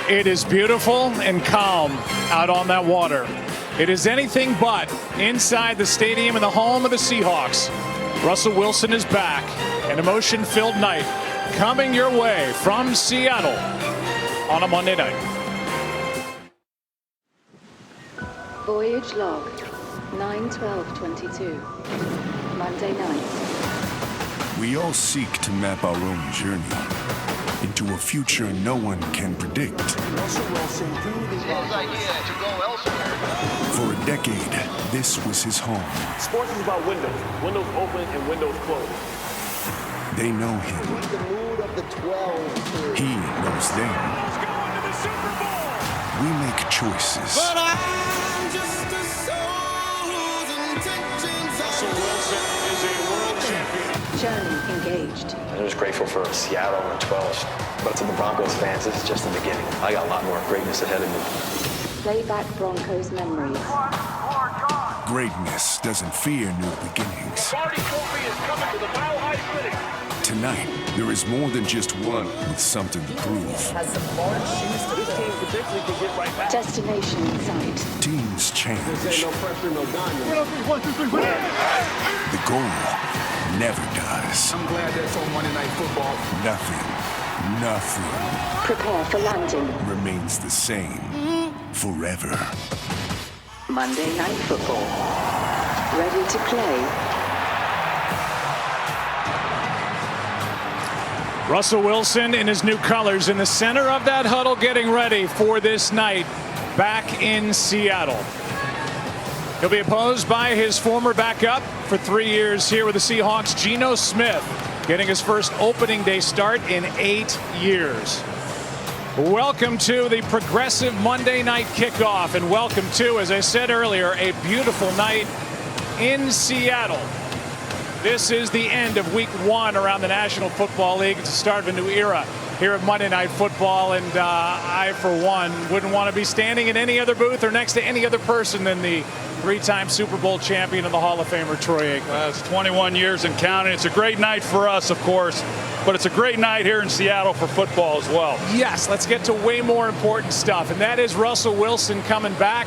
It is beautiful and calm out on that water. It is anything but inside the stadium in the home of the Seahawks. Russell Wilson is back. An emotion-filled night coming your way from Seattle on a Monday night. Voyage log 9/12/22. Monday night. We all seek to map our own journey into a future no one can predict. Russell Wilson threw the his idea to go elsewhere. For a decade, this was his home. Sports is about windows. Windows open and windows close. They know him. the mood of the 12. He knows them. He's going to the Super Bowl. We make choices. But I'm just a soul whose intentions Russell Wilson is a world champion. Journey engaged. I'm just grateful for Seattle and the 12. But to the Broncos fans, this is just the beginning. I got a lot more greatness ahead of me. Playback Broncos memories. Greatness doesn't fear new beginnings. Lombardi Trophy is coming to the Mile High City. Tonight, there is more than just one with something to prove. Has some large shoes to this team potentially can get right back. Destination in sight. Teams change. This ain't no pressure, no diamond. The goal never does. I'm glad that's on Monday Night Football. Nothing Prepare for landing. remains the same forever. Monday Night Football. Ready to play. Russell Wilson in his new colors in the center of that huddle, getting ready for this night back in Seattle. He'll be opposed by his former backup for 3 years here with the Seahawks, Geno Smith, getting his first opening day start in 8 years. Welcome to the progressive Monday night kickoff, and welcome to, as I said earlier, a beautiful night in Seattle. This is the end of week 1 around the National Football League. It's the start of a new era here at Monday Night Football, and I, for one, wouldn't want to be standing in any other booth or next to any other person than the 3-time Super Bowl champion and the Hall of Famer Troy Aikman. It's 21 years and counting. It's a great night for us, of course, but it's a great night here in Seattle for football as well. Yes, let's get to way more important stuff, and that is Russell Wilson coming back.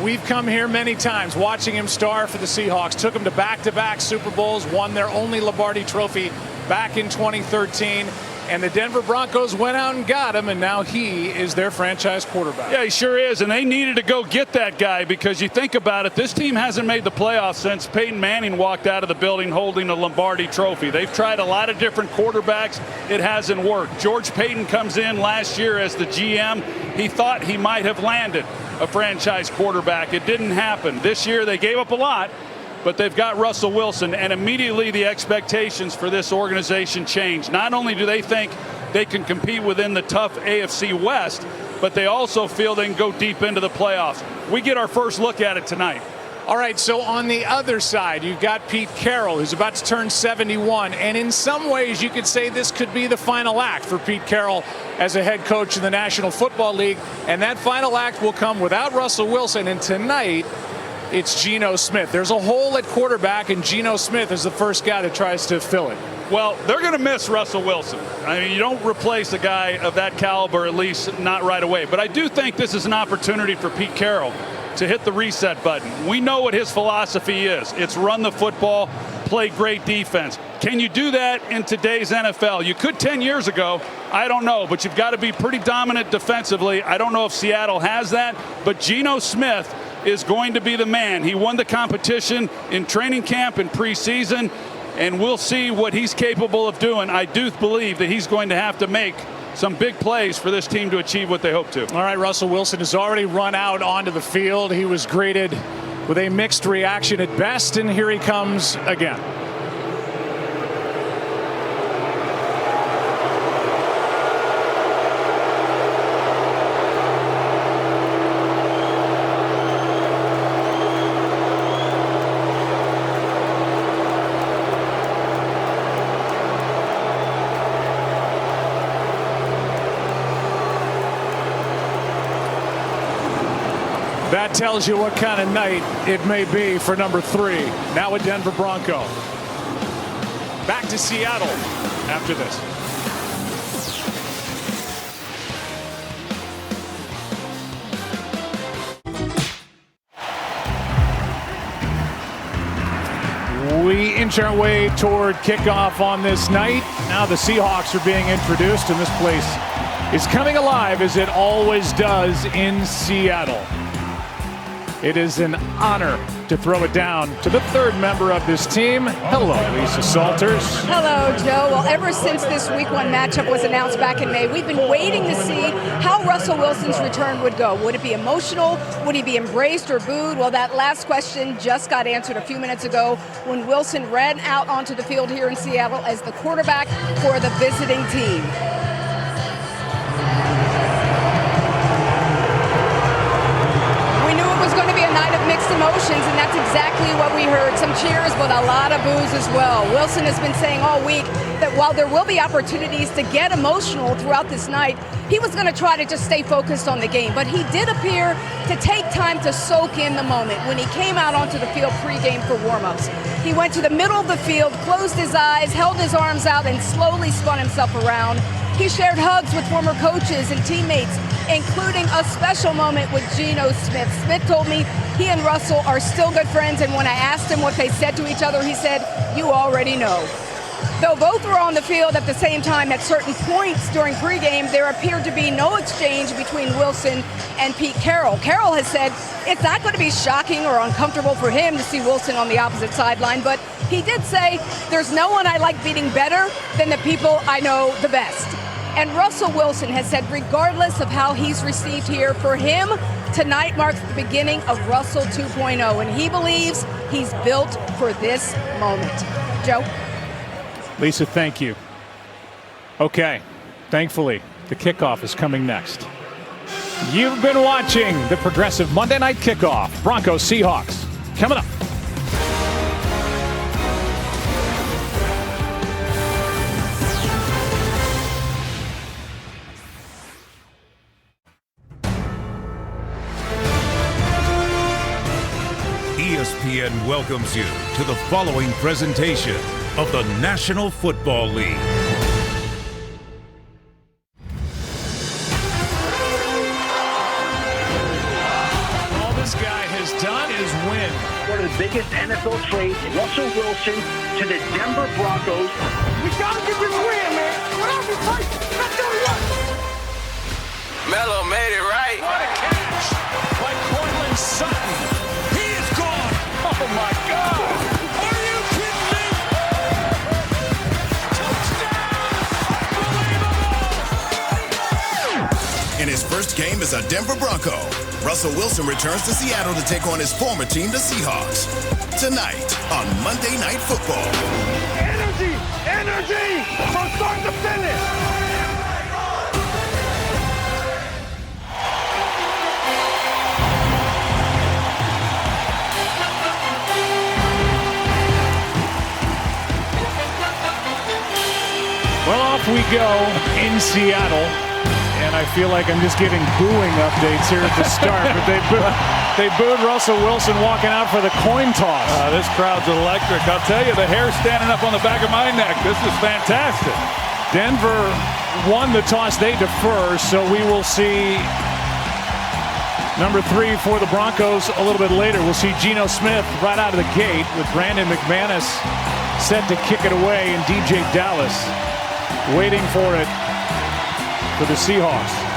We've come here many times watching him star for the Seahawks. Took him to back-to-back Super Bowls, won their only Lombardi Trophy back in 2013. And the Denver Broncos went out and got him, and now he is their franchise quarterback. Yeah, he sure is, and they needed to go get that guy because you think about it, this team hasn't made the playoffs since Peyton Manning walked out of the building holding a Lombardi Trophy. They've tried a lot of different quarterbacks. It hasn't worked. George Payton comes in last year as the GM. He thought he might have landed a franchise quarterback. It didn't happen. This year they gave up a lot, but they've got Russell Wilson, and immediately the expectations for this organization change. Not only do they think they can compete within the tough AFC West, but they also feel they can go deep into the playoffs. We get our first look at it tonight. All right, so on the other side, you've got Pete Carroll, who's about to turn 71. And in some ways, you could say this could be the final act for Pete Carroll as a head coach in the National Football League. And that final act will come without Russell Wilson. And tonight, it's Geno Smith. There's a hole at quarterback, and Geno Smith is the first guy that tries to fill it. Well, they're going to miss Russell Wilson. I mean, you don't replace a guy of that caliber, at least not right away. But I do think this is an opportunity for Pete Carroll to hit the reset button. We know what his philosophy is. It's run the football, play great defense. Can you do that in today's NFL? You could 10 years ago. I don't know, but you've got to be pretty dominant defensively. I don't know if Seattle has that, but Geno Smith is going to be the man. He won the competition in training camp and preseason, and we'll see what he's capable of doing. I do believe that he's going to have to make some big plays for this team to achieve what they hope to. All right, Russell Wilson has already run out onto the field. He was greeted with a mixed reaction at best, and here he comes again. That tells you what kind of night it may be for number 3. Now a Denver Bronco. Back to Seattle after this. we inch our way toward kickoff on this night. Now the Seahawks are being introduced, and this place is coming alive as it always does in Seattle. It is an honor to throw it down to the third member of this team. Hello, Lisa Salters. Hello, Joe. Well, ever since this Week 1 matchup was announced back in May, we've been waiting to see how Russell Wilson's return would go. Would it be emotional? Would he be embraced or booed? Well, that last question just got answered a few minutes ago when Wilson ran out onto the field here in Seattle as the quarterback for the visiting team. Going to be a night of mixed emotions, and that's exactly what we heard. Some cheers, but a lot of boos as well. Wilson has been saying all week that while there will be opportunities to get emotional throughout this night, he was going to try to just stay focused on the game. But he did appear to take time to soak in the moment when he came out onto the field pregame for warmups. He went to the middle of the field, closed his eyes, held his arms out, and slowly spun himself around. He shared hugs with former coaches and teammates, including a special moment with Geno Smith. Smith told me he and Russell are still good friends, and when I asked him what they said to each other, he said, "You already know." Though both were on the field at the same time at certain points during pregame, there appeared to be no exchange between Wilson and Pete Carroll. Carroll has said it's not going to be shocking or uncomfortable for him to see Wilson on the opposite sideline, but he did say, "There's no one I like beating better than the people I know the best." And Russell Wilson has said, regardless of how he's received here, for him, tonight marks the beginning of Russell 2.0, and he believes he's built for this moment. Joe? Lisa, thank you. Okay, thankfully, the kickoff is coming next. You've been watching the Progressive Monday Night Kickoff. Broncos Seahawks coming up. ESPN welcomes you to the following presentation of the National Football League. All this guy has done is win. One of the biggest NFL trades, Russell Wilson to the Denver Broncos. We gotta get this win, man. Whatever it takes, let's do it. Melo made it right. What a catch by Cortland Sutton. Oh my God! Are you kidding me? Touchdown! In his first game as a Denver Bronco, Russell Wilson returns to Seattle to take on his former team, the Seahawks. Tonight on Monday Night Football. Energy! Energy! From start to finish! Well, off we go in Seattle, and I feel like I'm just getting booing updates here at the start, but they booed Russell Wilson walking out for the coin toss. This crowd's electric. I'll tell you, the hair's standing up on the back of my neck. This is fantastic. Denver won the toss. They defer, so we will see number 3 for the Broncos a little bit later. We'll see Geno Smith right out of the gate with Brandon McManus set to kick it away, and DJ Dallas waiting for it for the Seahawks.